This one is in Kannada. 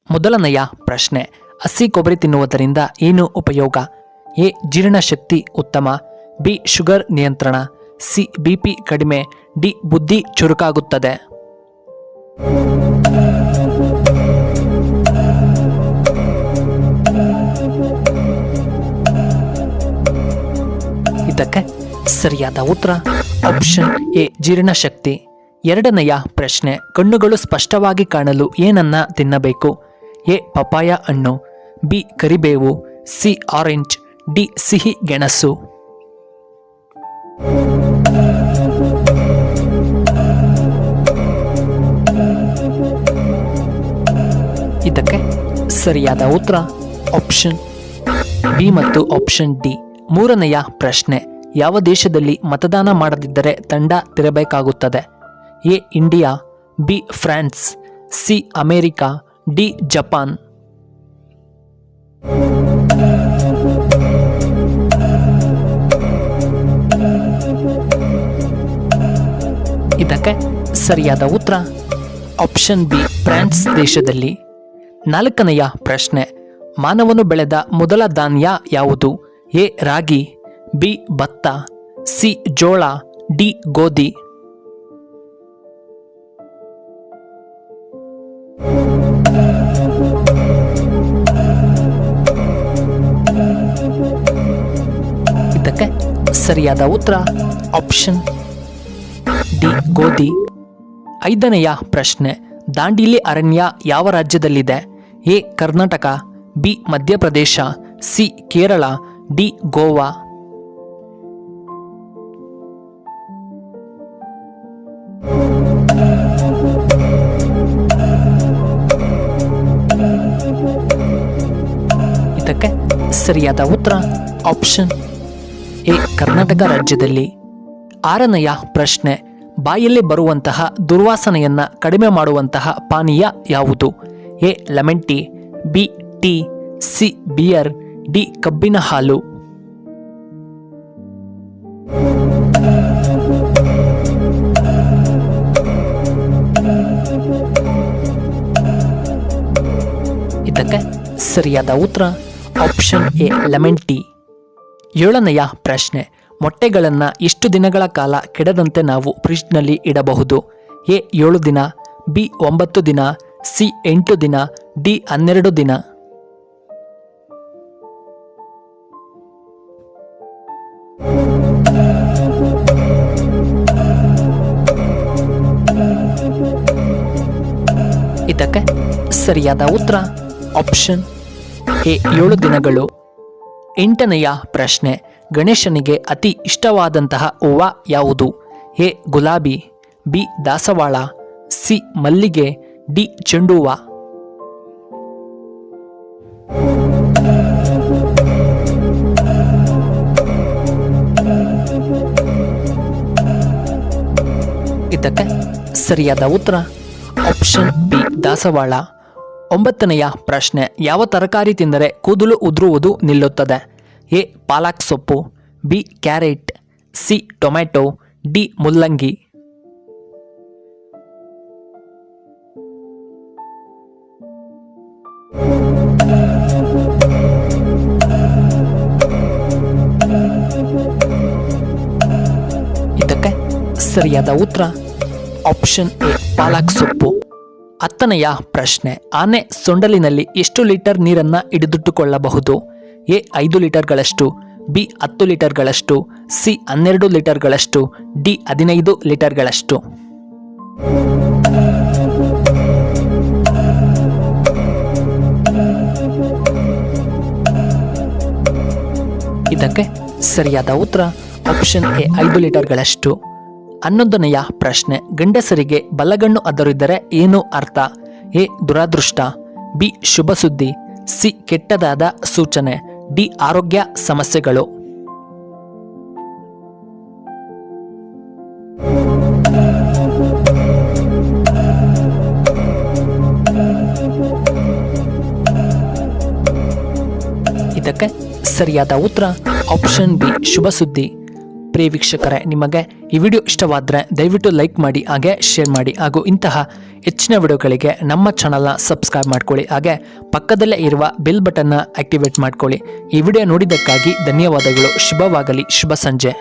ಮೊದಲನೆಯ ಪ್ರಶ್ನೆ, ಹಸಿ ಕೊಬ್ಬರಿ ತಿನ್ನುವುದರಿಂದ ಏನು ಉಪಯೋಗ? ಎ. ಜೀರ್ಣಶಕ್ತಿ ಉತ್ತಮ, ಬಿ. ಶುಗರ್ ನಿಯಂತ್ರಣ, ಸಿ. ಬಿಪಿ ಕಡಿಮೆ, ಡಿ. ಬುದ್ಧಿ ಚುರುಕಾಗುತ್ತದೆ. ಇದಕ್ಕೆ ಸರಿಯಾದ ಉತ್ತರ ಆಪ್ಷನ್ ಎ. ಜೀರ್ಣಶಕ್ತಿ. ಎರಡನೆಯ ಪ್ರಶ್ನೆ, ಕಣ್ಣುಗಳು ಸ್ಪಷ್ಟವಾಗಿ ಕಾಣಲು ಏನನ್ನ ತಿನ್ನಬೇಕು? ಎ. ಪಪಾಯ ಹಣ್ಣು, ಬಿ. ಕರಿಬೇವು, ಸಿ. Orange, D. ಸಿಹಿ ಗೆಣಸು. ಇದಕ್ಕೆ ಸರಿಯಾದ ಉತ್ತರ ಆಪ್ಷನ್ ಬಿ ಮತ್ತು ಆಪ್ಷನ್ ಡಿ. ಮೂರನೆಯ ಪ್ರಶ್ನೆ, ಯಾವ ದೇಶದಲ್ಲಿ ಮತದಾನ ಮಾಡದಿದ್ದರೆ ದಂಡ ತೆರಬೇಕಾಗುತ್ತದೆ? A. India, B. France, C. America, D. Japan. ಇದಕ್ಕೆ ಸರಿಯಾದ ಉತ್ತರ ಆಪ್ಷನ್ ಬಿ. ಫ್ರಾನ್ಸ್ ದೇಶದಲ್ಲಿ. ನಾಲ್ಕನೆಯ ಪ್ರಶ್ನೆ, ಮಾನವನು ಬೆಳೆದ ಮೊದಲ ಧಾನ್ಯ ಯಾವುದು? ಎ. Ragi, B. ಭತ್ತ, ಸಿ. ಜೋಳ, ಡಿ. ಗೋಧಿ. ಇದಕ್ಕೆ ಸರಿಯಾದ ಉತ್ತರ ಆಪ್ಷನ್ ಡಿ. ಗೋಧಿ. ಐದನೆಯ ಪ್ರಶ್ನೆ, ದಾಂಡೇಲಿ ಅರಣ್ಯ ಯಾವ ರಾಜ್ಯದಲ್ಲಿದೆ? A. Karnataka, B. Madhya Pradesh, C. Kerala, D. Goa. ಇದಕ್ಕೆ ಸರಿಯಾದ ಉತ್ತರ ಆಪ್ಷನ್ ಎ. ಕರ್ನಾಟಕ ರಾಜ್ಯದಲ್ಲಿ. ಆರನೆಯ ಪ್ರಶ್ನೆ, ಬಾಯಲ್ಲಿ ಬರುವಂತಹ ದುರ್ವಾಸನೆಯನ್ನ ಕಡಿಮೆ ಮಾಡುವಂತಹ ಪಾನೀಯ ಯಾವುದು? A. Lemon tea, B. Tea, C. Beer, D. ಕಬ್ಬಿನ ಹಾಲು. ಇದಕ್ಕೆ ಸರಿಯಾದ ಉತ್ತರ ಆಪ್ಷನ್ ಎ. Lemon tea. ಏಳನೆಯ ಪ್ರಶ್ನೆ, ಮೊಟ್ಟೆಗಳನ್ನು ಎಷ್ಟು ದಿನಗಳ ಕಾಲ ಕೆಡದಂತೆ ನಾವು ಫ್ರಿಡ್ಜ್ನಲ್ಲಿ ಇಡಬಹುದು? ಎ. 7 ದಿನ, ಬಿ. 9 ದಿನ, ಸಿ. 8 ದಿನ, ಡಿ. 12 ದಿನ. ಇದಕ್ಕೆ ಸರಿಯಾದ ಉತ್ತರ ಆಪ್ಷನ್ ಎ. 7 ದಿನಗಳು. ಎಂಟನೆಯ ಪ್ರಶ್ನೆ, ಗಣೇಶನಿಗೆ ಅತಿ ಇಷ್ಟವಾದಂತಹ ಹೂವು ಯಾವುದು? ಎ. ಗುಲಾಬಿ, ಬಿ. ದಾಸವಾಳ, ಸಿ. ಮಲ್ಲಿಗೆ, ಡಿ. ಚೆಂಡು ಹೂವು. ಇದಕ್ಕೆ ಸರಿಯಾದ ಉತ್ತರ ಆಪ್ಷನ್ ಬಿ. ದಾಸವಾಳ. ಒಂಬತ್ತನೆಯ ಪ್ರಶ್ನೆ, ಯಾವ ತರಕಾರಿ ತಿಂದರೆ ಕೂದಲು ಉದುರುವುದು ನಿಲ್ಲುತ್ತದೆ? ಎ. ಪಾಲಕ್ ಸೊಪ್ಪು, B. Carrot, C. Tomato, D. ಮುಲ್ಲಂಗಿ. ಇದಕ್ಕೆ ಸರಿಯಾದ ಉತ್ತರ ಆಪ್ಷನ್ ಎ. ಪಾಲಕ್ ಸೊಪ್ಪು. ಹತ್ತನೆಯ ಪ್ರಶ್ನೆ, ಆನೆ ಸೊಂಡಲಿನಲ್ಲಿ ಎಷ್ಟು ಲೀಟರ್ ನೀರನ್ನ ಹಿಡಿದಿಟ್ಟುಕೊಳ್ಳಬಹುದು? ಎ. 5 ಲೀಟರ್ಗಳಷ್ಟು, ಬಿ. 10 ಲೀಟರ್ಗಳಷ್ಟು, ಸಿ. 12 ಲೀಟರ್ಗಳಷ್ಟು, ಡಿ. 15 ಲೀಟರ್ಗಳಷ್ಟು. ಇದಕ್ಕೆ ಸರಿಯಾದ ಉತ್ತರ ಆಪ್ಷನ್ ಎ. 5 ಲೀಟರ್ಗಳಷ್ಟು. 11ನೆಯ ಪ್ರಶ್ನೆ, ಗಂಡಸರಿಗೆ ಬಲಗಣ್ಣು ಅದರಿದ್ದರೆ ಏನು ಅರ್ಥ? ಎ. ದುರಾದೃಷ್ಟ, ಬಿ. ಶುಭ ಸುದ್ದಿ, ಸಿ. ಕೆಟ್ಟದಾದ ಸೂಚನೆ, ಡಿ. ಆರೋಗ್ಯ ಸಮಸ್ಯೆಗಳು. ಇದಕ್ಕೆ ಸರಿಯಾದ ಉತ್ತರ ಆಪ್ಷನ್ ಬಿ. ಶುಭ ಸುದ್ದಿ. ಪ್ರಿಯ ವೀಕ್ಷಕರೇ, ನಿಮಗೆ ಈ ವಿಡಿಯೋ ಇಷ್ಟವಾದರೆ ದಯವಿಟ್ಟು ಲೈಕ್ ಮಾಡಿ, ಹಾಗೆ ಶೇರ್ ಮಾಡಿ, ಹಾಗೂ ಇಂತಹ ಹೆಚ್ಚಿನ ವಿಡಿಯೋಗಳಿಗೆ ನಮ್ಮ ಚಾನಲ್ನ ಸಬ್ಸ್ಕ್ರೈಬ್ ಮಾಡ್ಕೊಳ್ಳಿ, ಹಾಗೆ ಪಕ್ಕದಲ್ಲೇ ಇರುವ ಬೆಲ್ ಬಟನ್ನ ಆಕ್ಟಿವೇಟ್ ಮಾಡ್ಕೊಳ್ಳಿ. ಈ ವಿಡಿಯೋ ನೋಡಿದ್ದಕ್ಕಾಗಿ ಧನ್ಯವಾದಗಳು. ಶುಭವಾಗಲಿ. ಶುಭ ಸಂಜೆ.